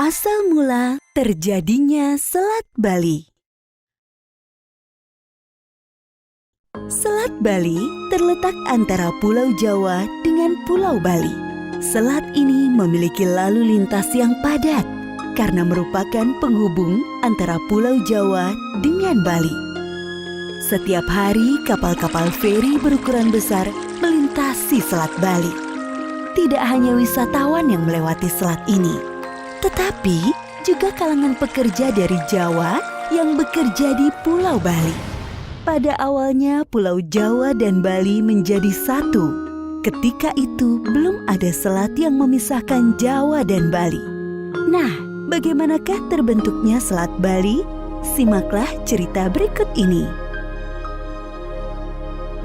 Asal mula terjadinya Selat Bali. Selat Bali terletak antara Pulau Jawa dengan Pulau Bali. Selat ini memiliki lalu lintas yang padat karena merupakan penghubung antara Pulau Jawa dengan Bali. Setiap hari kapal-kapal feri berukuran besar melintasi Selat Bali. Tidak hanya wisatawan yang melewati selat ini, tetapi juga kalangan pekerja dari Jawa yang bekerja di Pulau Bali. Pada awalnya Pulau Jawa dan Bali menjadi satu. Ketika itu belum ada selat yang memisahkan Jawa dan Bali. Nah, bagaimanakah terbentuknya Selat Bali? Simaklah cerita berikut ini.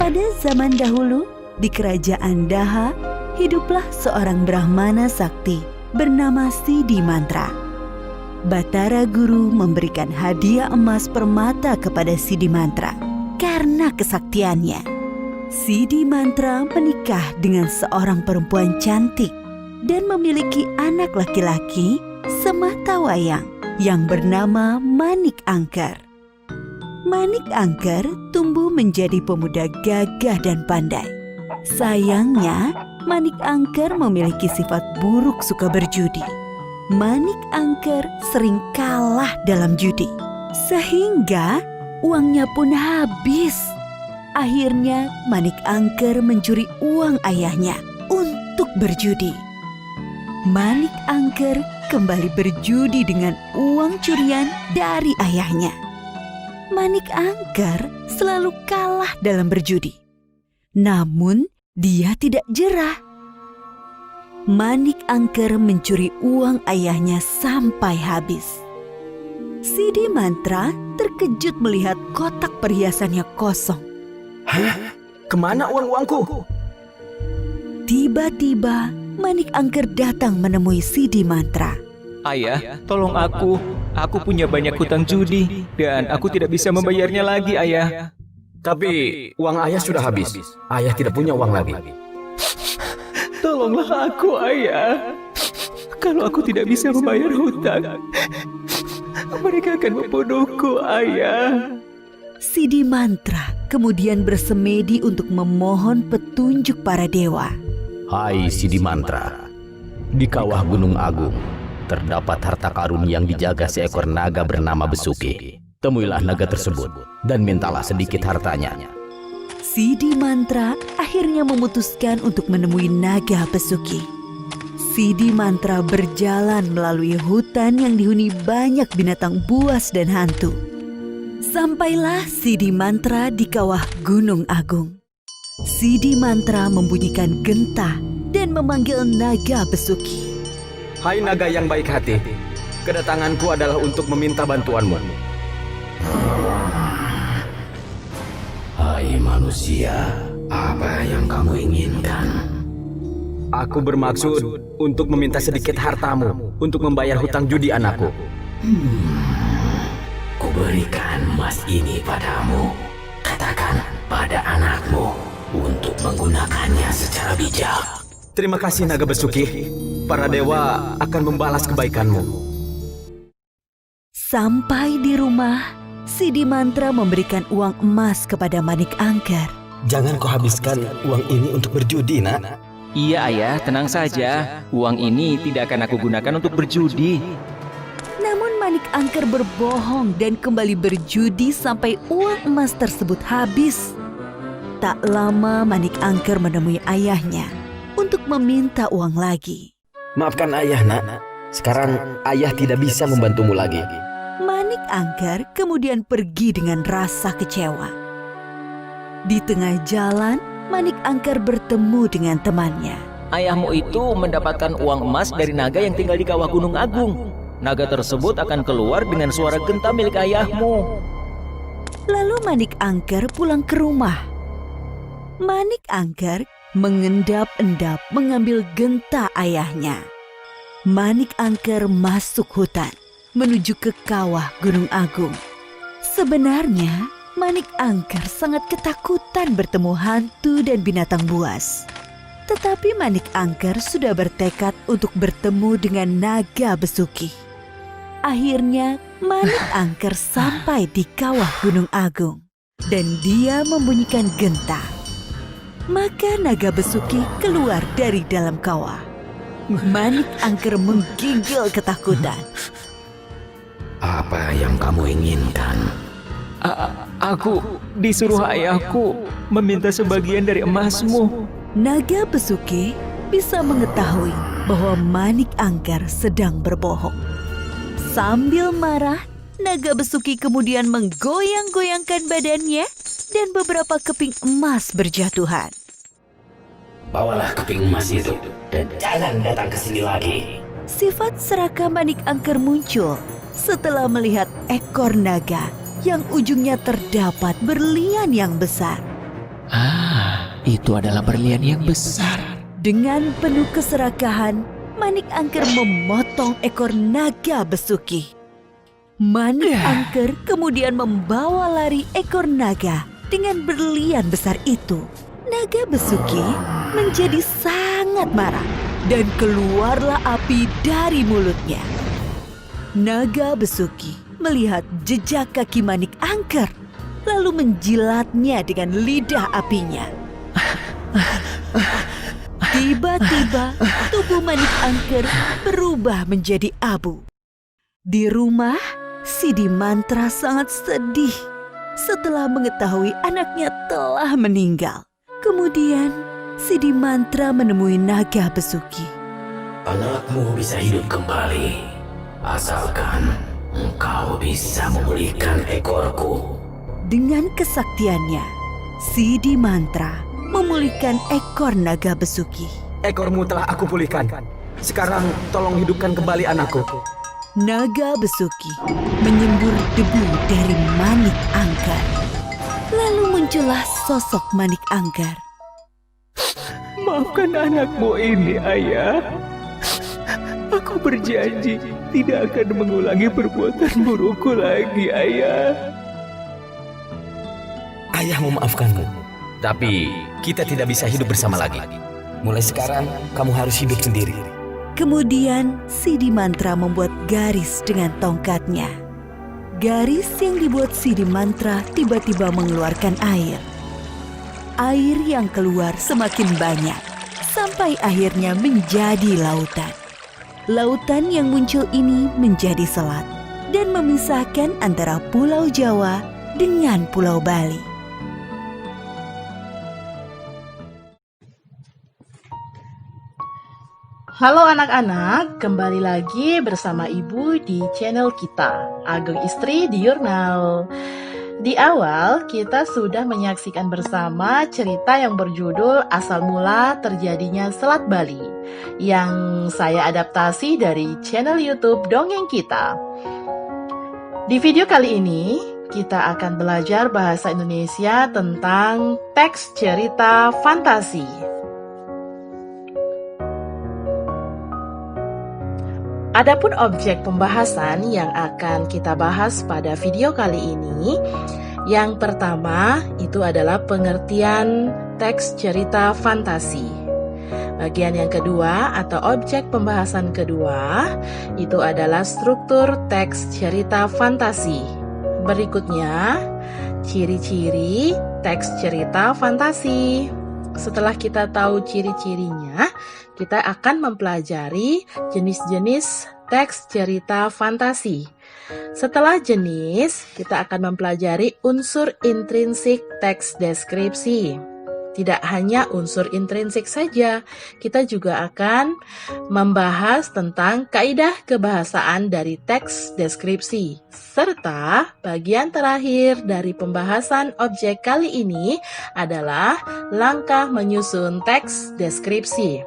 Pada zaman dahulu, di kerajaan Daha, hiduplah seorang Brahmana sakti bernama Sidi Mantra. Batara Guru memberikan hadiah emas permata kepada Sidi Mantra karena kesaktiannya. Sidi Mantra menikah dengan seorang perempuan cantik dan memiliki anak laki-laki sematawayang yang bernama Manik Angker. Manik Angker tumbuh menjadi pemuda gagah dan pandai. Sayangnya, Manik Angker memiliki sifat buruk suka berjudi. Manik Angker sering kalah dalam judi, sehingga uangnya pun habis. Akhirnya, Manik Angker mencuri uang ayahnya untuk berjudi. Manik Angker kembali berjudi dengan uang curian dari ayahnya. Manik Angker selalu kalah dalam berjudi. Namun, dia tidak jerah. Manik Angker mencuri uang ayahnya sampai habis. Sidi Mantra terkejut melihat kotak perhiasannya kosong. Hah? Kemana uang-uangku? Tiba-tiba, Manik Angker datang menemui Sidi Mantra. Ayah, tolong aku. Aku punya banyak hutang judi dan aku tidak bisa membayarnya lagi, Ayah. Tapi uang ayah sudah habis. Ayah tidak punya uang lagi. Tolonglah aku, Ayah. Kalau aku tidak bisa membayar hutang, mereka akan membunuhku, Ayah. Sidi Mantra kemudian bersemedi untuk memohon petunjuk para dewa. Hai Sidi Mantra, di kawah Gunung Agung terdapat harta karun yang dijaga seekor naga bernama Besuki. Temuilah naga tersebut dan mintalah sedikit hartanya. Sidi Mantra akhirnya memutuskan untuk menemui naga Besuki. Sidi Mantra berjalan melalui hutan yang dihuni banyak binatang buas dan hantu. Sampailah Sidi Mantra di kawah Gunung Agung. Sidi Mantra membunyikan gentah dan memanggil naga Besuki. Hai naga yang baik hati, kedatanganku adalah untuk meminta bantuanmu. Hai manusia, apa yang kamu inginkan? Aku bermaksud untuk meminta sedikit hartamu untuk membayar hutang judi anakku. Kuberikan emas ini padamu. Katakan pada anakmu untuk menggunakannya secara bijak. Terima kasih naga Besuki. Para dewa akan membalas kebaikanmu. Sampai di rumah, Sidi Mantra memberikan uang emas kepada Manik Angker. Jangan kau habiskan uang ini untuk berjudi, nak. Iya, Ayah, tenang saja. Uang ini tidak akan aku gunakan untuk berjudi. Namun Manik Angker berbohong dan kembali berjudi sampai uang emas tersebut habis. Tak lama Manik Angker menemui ayahnya untuk meminta uang lagi. Maafkan ayah, nak. Sekarang ayah tidak bisa membantumu lagi. Manik Angker kemudian pergi dengan rasa kecewa. Di tengah jalan, Manik Angker bertemu dengan temannya. Ayahmu itu mendapatkan uang emas dari naga yang tinggal di kawah Gunung Agung. Naga tersebut akan keluar dengan suara genta milik ayahmu. Lalu Manik Angker pulang ke rumah. Manik Angker mengendap-endap mengambil genta ayahnya. Manik Angker masuk hutan menuju ke kawah Gunung Agung. Sebenarnya Manik Angker sangat ketakutan bertemu hantu dan binatang buas. Tetapi Manik Angker sudah bertekad untuk bertemu dengan naga Besuki. Akhirnya Manik Angker sampai di kawah Gunung Agung dan dia membunyikan genta. Maka naga besuki keluar dari dalam kawah. Manik Angker menggigil ketakutan. Apa yang kamu inginkan? Aku disuruh ayahku meminta sebagian dari emasmu. Naga besuki bisa mengetahui bahwa Manik Angker sedang berbohong. Sambil marah, naga besuki kemudian menggoyang-goyangkan badannya dan beberapa keping emas berjatuhan. Bawalah keping emas itu dan jangan datang ke sini lagi. Sifat serakah Manik Angker muncul setelah melihat ekor naga yang ujungnya terdapat berlian yang besar. Itu adalah berlian yang besar. Dengan penuh keserakahan, Manik Angker memotong ekor naga besuki. Manik Angker kemudian membawa lari ekor naga dengan berlian besar itu. Naga besuki menjadi sangat marah dan keluarlah api dari mulutnya. Naga besuki melihat jejak kaki Manik Angker, lalu menjilatnya dengan lidah apinya. Tiba-tiba tubuh Manik Angker berubah menjadi abu. Di rumah, Sidi Mantra sangat sedih setelah mengetahui anaknya telah meninggal. Kemudian, Sidi Mantra menemui naga besuki. Anakmu bisa hidup kembali, asalkan engkau bisa memulihkan ekorku. Dengan kesaktiannya, Sidi Mantra memulihkan ekor naga besuki. Ekormu telah aku pulihkan. Sekarang tolong hidupkan kembali anakku. Naga besuki menyembur debu dari Manik Angker. Lalu muncullah sosok Manik Angker. Maafkan anakmu ini, ayah. Aku berjanji tidak akan mengulangi perbuatan burukku lagi, ayah. Ayah memaafkanmu. Tapi kita tidak bisa hidup bersama lagi. Mulai sekarang, kamu harus hidup sendiri. Kemudian Sidi Mantra membuat garis dengan tongkatnya. Garis yang dibuat Sidi Mantra tiba-tiba mengeluarkan air. Air yang keluar semakin banyak, sampai akhirnya menjadi lautan. Lautan yang muncul ini menjadi selat dan memisahkan antara Pulau Jawa dengan Pulau Bali. Halo anak-anak, kembali lagi bersama Ibu di channel kita, Ageng Istri di Jurnal. Di awal, kita sudah menyaksikan bersama cerita yang berjudul Asal Mula Terjadinya Selat Bali, yang saya adaptasi dari channel YouTube Dongeng Kita. Di video kali ini, kita akan belajar bahasa Indonesia tentang teks cerita fantasi. Adapun objek pembahasan yang akan kita bahas pada video kali ini, yang pertama itu adalah pengertian teks cerita fantasi. Bagian yang kedua atau objek pembahasan kedua itu adalah struktur teks cerita fantasi. Berikutnya, ciri-ciri teks cerita fantasi. Setelah kita tahu ciri-cirinya, kita akan mempelajari jenis-jenis teks cerita fantasi. Setelah jenis, kita akan mempelajari unsur intrinsik teks deskripsi. Tidak hanya unsur intrinsik saja, kita juga akan membahas tentang kaidah kebahasaan dari teks deskripsi. Serta bagian terakhir dari pembahasan objek kali ini adalah langkah menyusun teks deskripsi.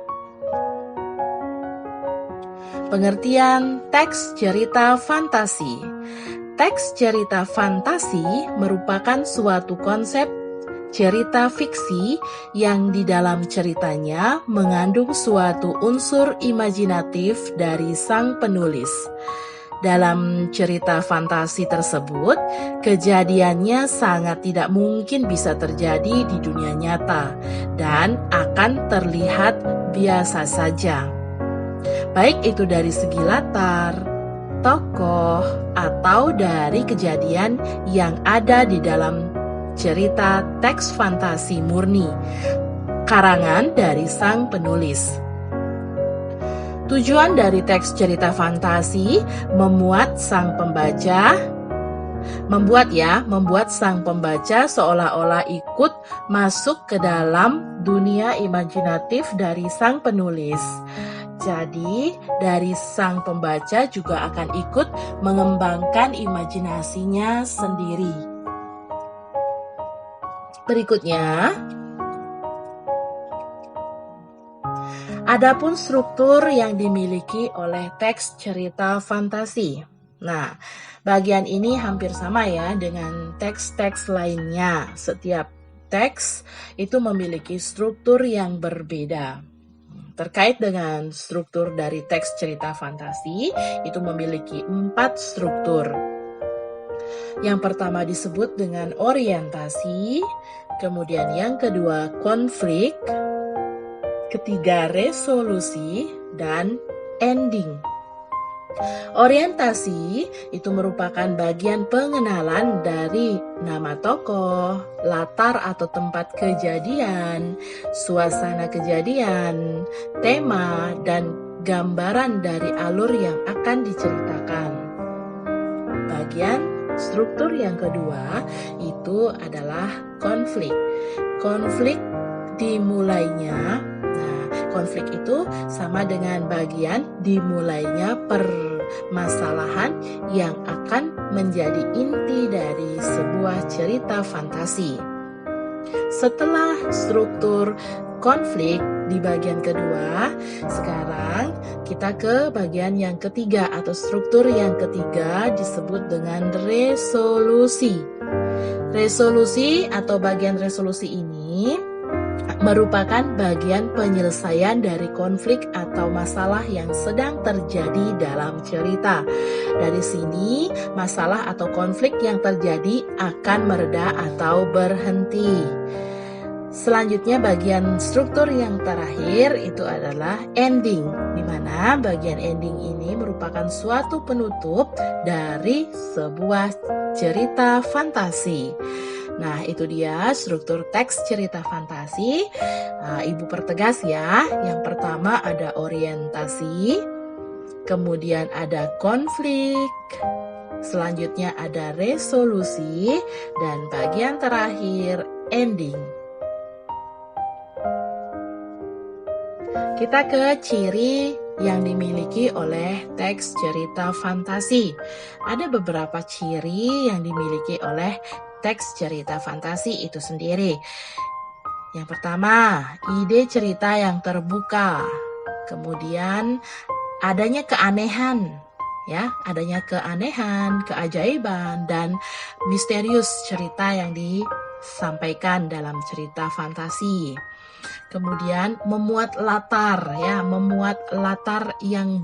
Pengertian teks cerita fantasi. Teks cerita fantasi merupakan suatu konsep cerita fiksi yang di dalam ceritanya mengandung suatu unsur imajinatif dari sang penulis. Dalam cerita fantasi tersebut, kejadiannya sangat tidak mungkin bisa terjadi di dunia nyata dan akan terlihat biasa saja. Baik itu dari segi latar, tokoh atau dari kejadian yang ada di dalam cerita teks fantasi murni, karangan dari sang penulis. Tujuan dari teks cerita fantasi membuat sang pembaca seolah-olah ikut masuk ke dalam dunia imajinatif dari sang penulis. Jadi, dari sang pembaca juga akan ikut mengembangkan imajinasinya sendiri. Berikutnya, adapun struktur yang dimiliki oleh teks cerita fantasi. Nah, bagian ini hampir sama ya dengan teks-teks lainnya. Setiap teks itu memiliki struktur yang berbeda. Terkait dengan struktur dari teks cerita fantasi, itu memiliki 4 struktur. Yang pertama disebut dengan orientasi, kemudian yang kedua konflik, ketiga resolusi, dan ending. Orientasi itu merupakan bagian pengenalan dari nama tokoh, latar atau tempat kejadian, suasana kejadian, tema, dan gambaran dari alur yang akan diceritakan. Bagian struktur yang kedua itu adalah konflik. Konflik dimulainya, konflik itu sama dengan bagian dimulainya permasalahan yang akan menjadi inti dari sebuah cerita fantasi. Setelah struktur konflik di bagian kedua, sekarang kita ke bagian yang ketiga atau struktur yang ketiga disebut dengan resolusi. Resolusi atau bagian resolusi ini merupakan bagian penyelesaian dari konflik atau masalah yang sedang terjadi dalam cerita. Dari sini, masalah atau konflik yang terjadi akan mereda atau berhenti. Selanjutnya, bagian struktur yang terakhir itu adalah ending, di mana bagian ending ini merupakan suatu penutup dari sebuah cerita fantasi. Nah, itu dia struktur teks cerita fantasi. Ibu pertegas ya. Yang pertama ada orientasi, kemudian ada konflik, selanjutnya ada resolusi, dan bagian terakhir ending. Kita ke ciri yang dimiliki oleh teks cerita fantasi. Ada beberapa ciri yang dimiliki oleh teks cerita fantasi itu sendiri. Yang pertama, ide cerita yang terbuka. Kemudian adanya keanehan, ya, adanya keanehan, keajaiban, dan misterius cerita yang disampaikan dalam cerita fantasi. Kemudian memuat latar, ya, memuat latar yang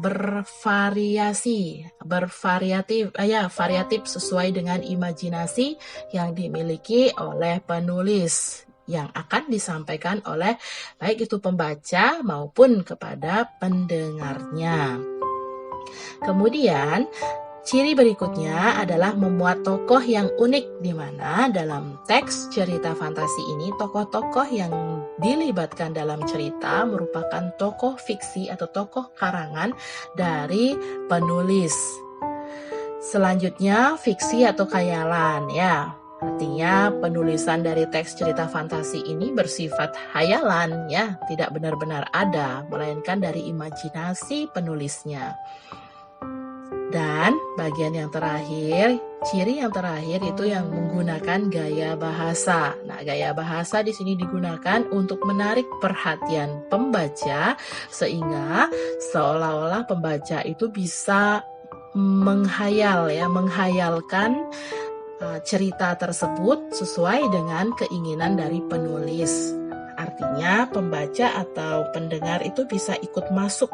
variatif sesuai dengan imajinasi yang dimiliki oleh penulis yang akan disampaikan oleh baik itu pembaca maupun kepada pendengarnya. Kemudian ciri berikutnya adalah memuat tokoh yang unik, di mana dalam teks cerita fantasi ini tokoh-tokoh yang dilibatkan dalam cerita merupakan tokoh fiksi atau tokoh karangan dari penulis. Selanjutnya fiksi atau khayalan, ya. Artinya penulisan dari teks cerita fantasi ini bersifat khayalan, ya, tidak benar-benar ada, melainkan dari imajinasi penulisnya. Dan bagian yang terakhir, ciri yang terakhir itu yang menggunakan gaya bahasa. Nah, gaya bahasa di sini digunakan untuk menarik perhatian pembaca sehingga seolah-olah pembaca itu bisa menghayalkan cerita tersebut sesuai dengan keinginan dari penulis. Artinya pembaca atau pendengar itu bisa ikut masuk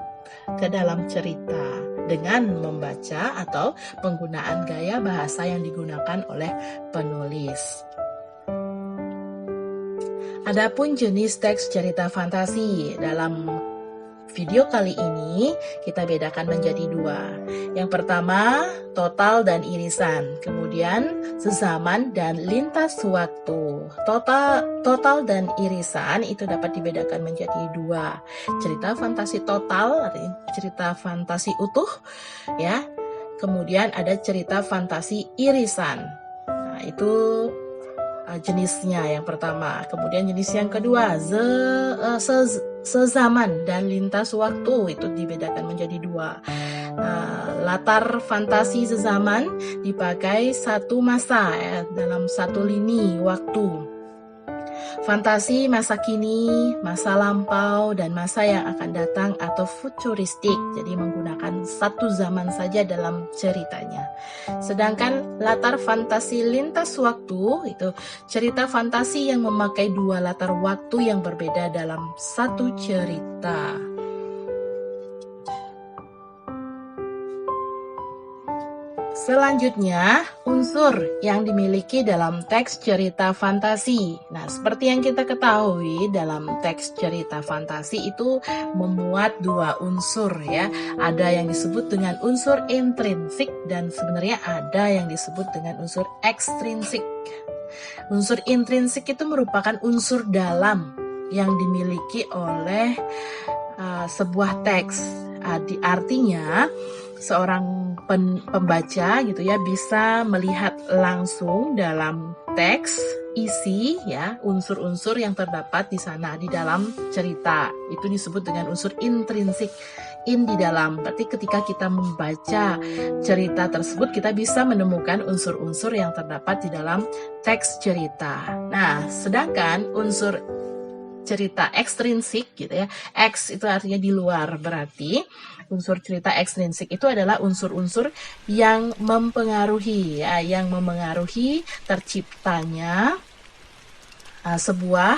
ke dalam cerita dengan membaca atau penggunaan gaya bahasa yang digunakan oleh penulis. Adapun jenis teks cerita fantasi, dalam video kali ini kita bedakan menjadi dua. Yang pertama, total dan irisan. Kemudian, sezaman dan lintas waktu. Total dan irisan itu dapat dibedakan menjadi dua. Cerita fantasi total, artinya cerita fantasi utuh, ya. Kemudian ada cerita fantasi irisan. Nah, itu jenisnya yang pertama. Kemudian jenis yang kedua, sezaman dan lintas waktu itu dibedakan menjadi dua. Latar fantasi sezaman dipakai satu masa, ya, dalam satu lini waktu. Fantasi masa kini, masa lampau, dan masa yang akan datang atau futuristik. Jadi menggunakan satu zaman saja dalam ceritanya. Sedangkan latar fantasi lintas waktu itu cerita fantasi yang memakai dua latar waktu yang berbeda dalam satu cerita. Selanjutnya, unsur yang dimiliki dalam teks cerita fantasi. Nah, seperti yang kita ketahui dalam teks cerita fantasi itu memuat dua unsur, ya. Ada yang disebut dengan unsur intrinsik dan sebenarnya ada yang disebut dengan unsur ekstrinsik. Unsur intrinsik itu merupakan unsur dalam yang dimiliki oleh sebuah teks. Artinya seorang pembaca gitu ya bisa melihat langsung dalam teks isi, ya, unsur-unsur yang terdapat di sana di dalam cerita. Itu disebut dengan unsur intrinsik, in di dalam. Berarti ketika kita membaca cerita tersebut kita bisa menemukan unsur-unsur yang terdapat di dalam teks cerita. Nah, sedangkan unsur cerita ekstrinsik gitu ya. X itu artinya di luar, berarti unsur cerita ekstrinsik itu adalah unsur-unsur yang mempengaruhi, ya, yang memengaruhi terciptanya sebuah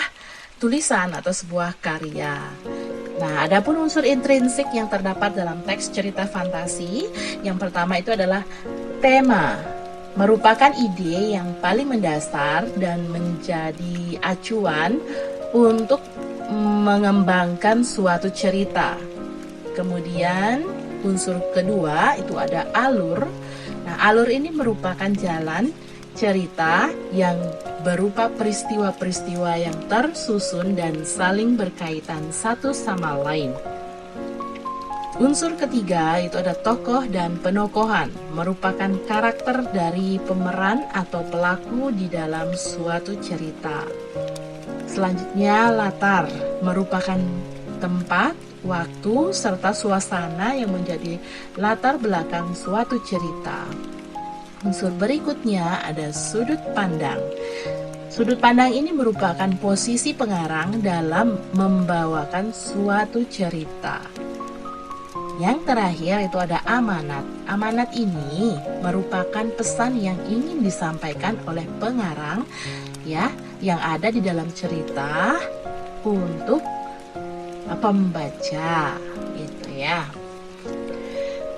tulisan atau sebuah karya. Nah, adapun unsur intrinsik yang terdapat dalam teks cerita fantasi, yang pertama itu adalah tema. Merupakan ide yang paling mendasar dan menjadi acuan untuk mengembangkan suatu cerita. Kemudian unsur kedua itu ada alur. Nah, alur ini merupakan jalan cerita yang berupa peristiwa-peristiwa yang tersusun dan saling berkaitan satu sama lain. Unsur ketiga itu ada tokoh dan penokohan, merupakan karakter dari pemeran atau pelaku di dalam suatu cerita. Selanjutnya latar, merupakan tempat, waktu, serta suasana yang menjadi latar belakang suatu cerita. Unsur berikutnya ada sudut pandang. Sudut pandang ini merupakan posisi pengarang dalam membawakan suatu cerita. Yang terakhir itu ada amanat. Amanat ini merupakan pesan yang ingin disampaikan oleh pengarang, ya, yang ada di dalam cerita untuk pembaca, gitu ya.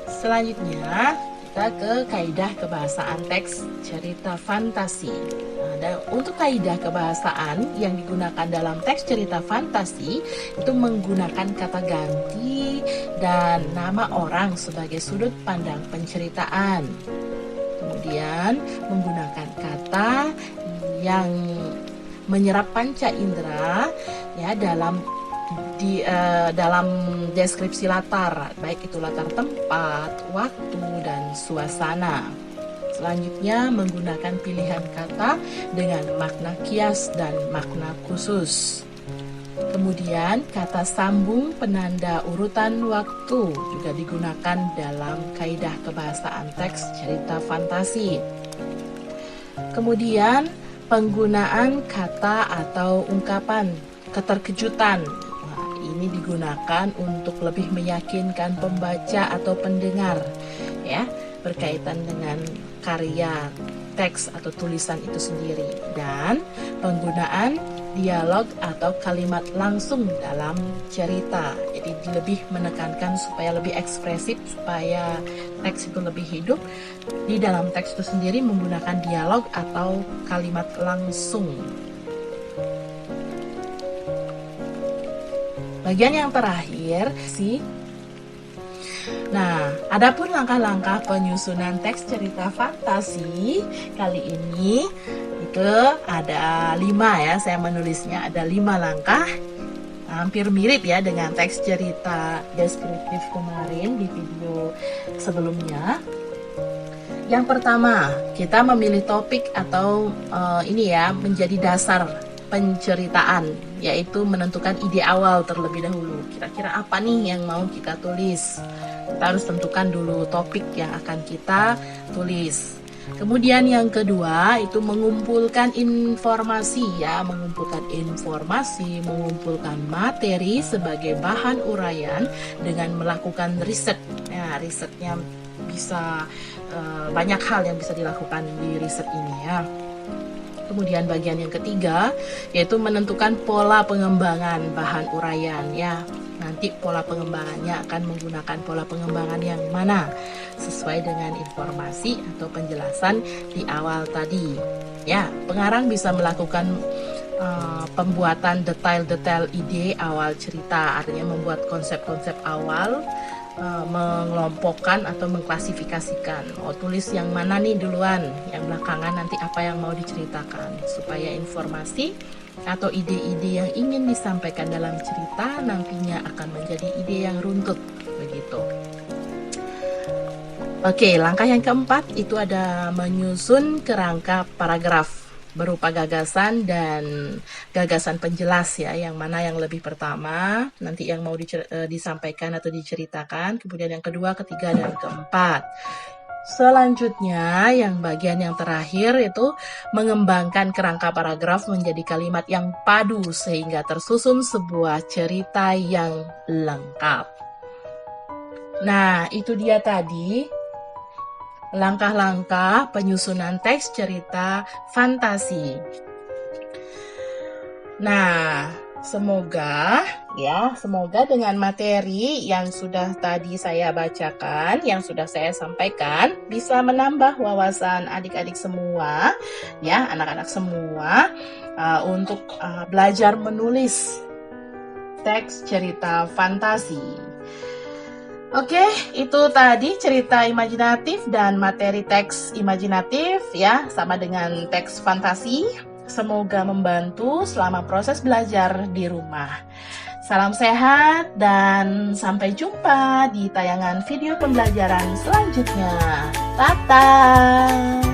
Selanjutnya kita ke kaidah kebahasaan teks cerita fantasi. Nah, untuk kaidah kebahasaan yang digunakan dalam teks cerita fantasi itu menggunakan kata ganti dan nama orang sebagai sudut pandang penceritaan. Kemudian menggunakan kata yang menyerap panca indera, ya, dalam deskripsi latar, baik itu latar tempat, waktu, dan suasana. Selanjutnya menggunakan pilihan kata dengan makna kias dan makna khusus. Kemudian kata sambung penanda urutan waktu juga digunakan dalam kaidah kebahasaan teks cerita fantasi. Kemudian penggunaan kata atau ungkapan keterkejutan. Ini digunakan untuk lebih meyakinkan pembaca atau pendengar, ya, berkaitan dengan karya teks atau tulisan itu sendiri. Dan penggunaan dialog atau kalimat langsung dalam cerita. Jadi lebih menekankan supaya lebih ekspresif, supaya teks itu lebih hidup. Di dalam teks itu sendiri menggunakan dialog atau kalimat langsung. bagian yang terakhir sih. Nah, adapun langkah-langkah penyusunan teks cerita fantasi kali ini itu ada 5 ya, saya menulisnya ada 5 langkah. Hampir mirip ya dengan teks cerita deskriptif kemarin di video sebelumnya. Yang pertama, kita memilih topik atau ini ya menjadi dasar penceritaan, yaitu menentukan ide awal terlebih dahulu. Kira-kira apa nih yang mau kita tulis? Kita harus tentukan dulu topik yang akan kita tulis. Kemudian yang kedua itu mengumpulkan informasi ya, mengumpulkan materi sebagai bahan uraian dengan melakukan riset. Ya, risetnya bisa banyak hal yang bisa dilakukan di riset ini ya. Kemudian bagian yang ketiga yaitu menentukan pola pengembangan bahan uraian ya. Nanti pola pengembangannya akan menggunakan pola pengembangan yang mana sesuai dengan informasi atau penjelasan di awal tadi. Ya, pengarang bisa melakukan pembuatan detail-detail ide awal cerita, artinya membuat konsep-konsep awal, mengelompokkan atau mengklasifikasikan. Tulis yang mana nih duluan, yang belakangan nanti apa yang mau diceritakan, supaya informasi atau ide-ide yang ingin disampaikan dalam cerita nantinya akan menjadi ide yang runtut begitu. Oke, langkah yang keempat itu ada menyusun kerangka paragraf berupa gagasan dan gagasan penjelas ya, yang mana yang lebih pertama nanti yang mau disampaikan atau diceritakan, kemudian yang kedua, ketiga, dan keempat. Selanjutnya yang bagian yang terakhir itu mengembangkan kerangka paragraf menjadi kalimat yang padu sehingga tersusun sebuah cerita yang lengkap. Nah, itu dia tadi langkah-langkah penyusunan teks cerita fantasi. Nah, semoga dengan materi yang sudah tadi saya bacakan, yang sudah saya sampaikan, bisa menambah wawasan adik-adik semua, ya, anak-anak semua, untuk belajar menulis teks cerita fantasi. Oke, itu tadi cerita imajinatif dan materi teks imajinatif ya, sama dengan teks fantasi. Semoga membantu selama proses belajar di rumah. Salam sehat dan sampai jumpa di tayangan video pembelajaran selanjutnya. Dadah!